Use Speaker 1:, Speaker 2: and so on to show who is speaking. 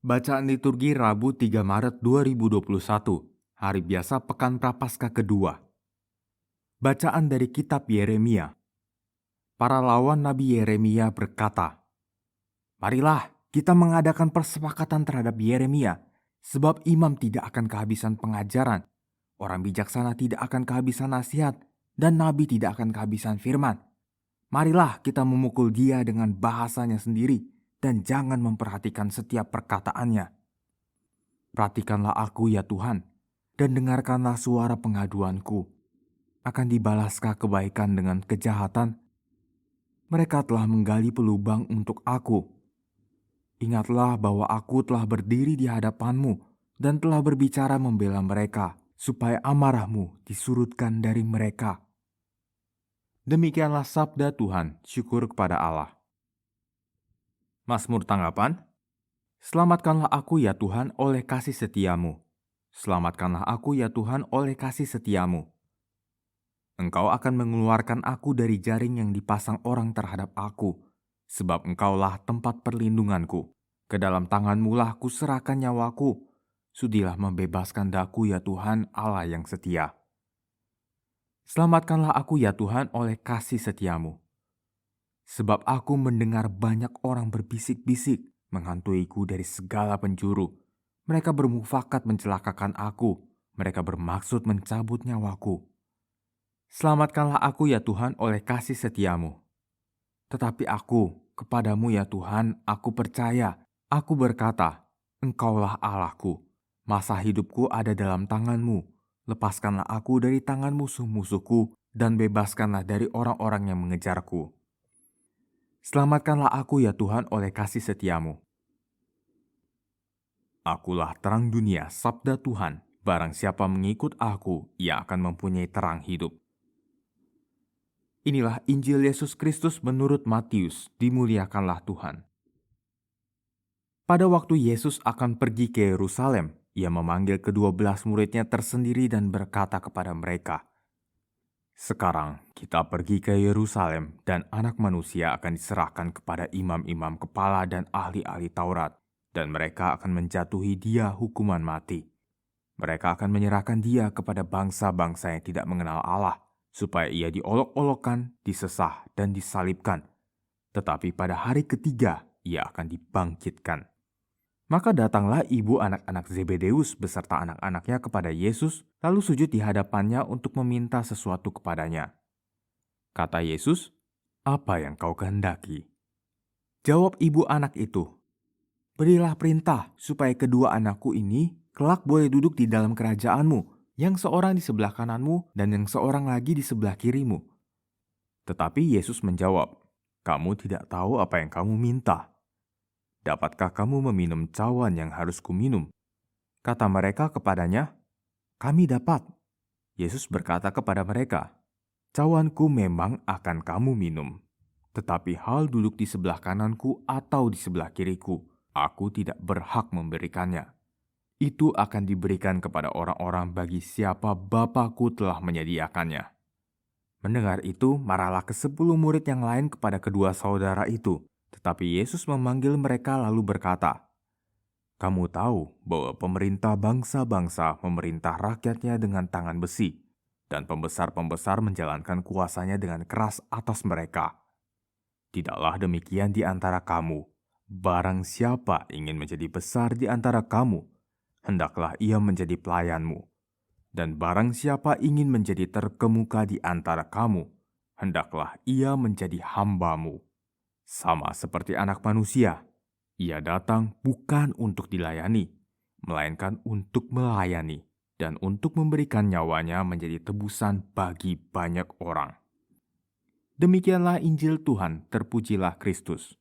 Speaker 1: Bacaan liturgi Rabu 3 Maret 2021, hari biasa Pekan Prapaskah kedua. Bacaan dari kitab Yeremia. Para lawan Nabi Yeremia berkata, "Marilah kita mengadakan persepakatan terhadap Yeremia, sebab imam tidak akan kehabisan pengajaran, orang bijaksana tidak akan kehabisan nasihat, dan nabi tidak akan kehabisan firman. Marilah kita memukul dia dengan bahasanya sendiri, dan jangan memperhatikan setiap perkataannya. Perhatikanlah aku ya Tuhan, dan dengarkanlah suara pengaduanku. Akan dibalaskah kebaikan dengan kejahatan? Mereka telah menggali pelubang untuk aku. Ingatlah bahwa aku telah berdiri di hadapanmu dan telah berbicara membela mereka, supaya amarahmu disurutkan dari mereka." Demikianlah sabda Tuhan, syukur kepada Allah. Mazmur tanggapan. Selamatkanlah aku ya Tuhan oleh kasih setiamu. Selamatkanlah aku ya Tuhan oleh kasih setiamu. Engkau akan mengeluarkan aku dari jaring yang dipasang orang terhadap aku, sebab engkaulah tempat perlindunganku. Ke dalam tanganmu lah kuserahkan nyawaku. Sudilah membebaskan daku ya Tuhan Allah yang setia. Selamatkanlah aku ya Tuhan oleh kasih setiamu. Sebab aku mendengar banyak orang berbisik-bisik menghantuiku dari segala penjuru. Mereka bermufakat mencelakakan aku. Mereka bermaksud mencabut nyawaku. Selamatkanlah aku ya Tuhan oleh kasih setiamu. Tetapi aku, kepadamu ya Tuhan, aku percaya. Aku berkata, Engkaulah Allahku. Masa hidupku ada dalam tanganmu. Lepaskanlah aku dari tangan musuh-musuhku dan bebaskanlah dari orang-orang yang mengejarku. Selamatkanlah aku ya Tuhan oleh kasih setiamu. Akulah terang dunia, sabda Tuhan. Barang siapa mengikut aku, ia akan mempunyai terang hidup. Inilah Injil Yesus Kristus menurut Matius, dimuliakanlah Tuhan. Pada waktu Yesus akan pergi ke Yerusalem, ia memanggil ke-12 muridnya tersendiri dan berkata kepada mereka, "Sekarang kita pergi ke Yerusalem dan Anak Manusia akan diserahkan kepada imam-imam kepala dan ahli-ahli Taurat, dan mereka akan menjatuhi dia hukuman mati. Mereka akan menyerahkan dia kepada bangsa-bangsa yang tidak mengenal Allah, supaya ia diolok-olokkan, disesah, dan disalibkan. Tetapi pada hari ketiga ia akan dibangkitkan." Maka datanglah ibu anak-anak Zebedeus beserta anak-anaknya kepada Yesus, lalu sujud di hadapannya untuk meminta sesuatu kepadanya. Kata Yesus, "Apa yang kau kehendaki?" Jawab ibu anak itu, "Berilah perintah supaya kedua anakku ini kelak boleh duduk di dalam kerajaanmu, yang seorang di sebelah kananmu dan yang seorang lagi di sebelah kirimu." Tetapi Yesus menjawab, "Kamu tidak tahu apa yang kamu minta. Dapatkah kamu meminum cawan yang harus kuminum?" Kata mereka kepadanya, "Kami dapat." Yesus berkata kepada mereka, "Cawanku memang akan kamu minum. Tetapi hal duduk di sebelah kananku atau di sebelah kiriku, aku tidak berhak memberikannya. Itu akan diberikan kepada orang-orang bagi siapa Bapa-Ku telah menyediakannya." Mendengar itu, marahlah ke-10 murid yang lain kepada kedua saudara itu. Tetapi Yesus memanggil mereka lalu berkata, "Kamu tahu bahwa pemerintah bangsa-bangsa memerintah rakyatnya dengan tangan besi, dan pembesar-pembesar menjalankan kuasanya dengan keras atas mereka. Tidaklah demikian di antara kamu. Barang siapa ingin menjadi besar di antara kamu, hendaklah ia menjadi pelayanmu. Dan barang siapa ingin menjadi terkemuka di antara kamu, hendaklah ia menjadi hambamu. Sama seperti Anak Manusia, ia datang bukan untuk dilayani, melainkan untuk melayani dan untuk memberikan nyawanya menjadi tebusan bagi banyak orang." Demikianlah Injil Tuhan, terpujilah Kristus.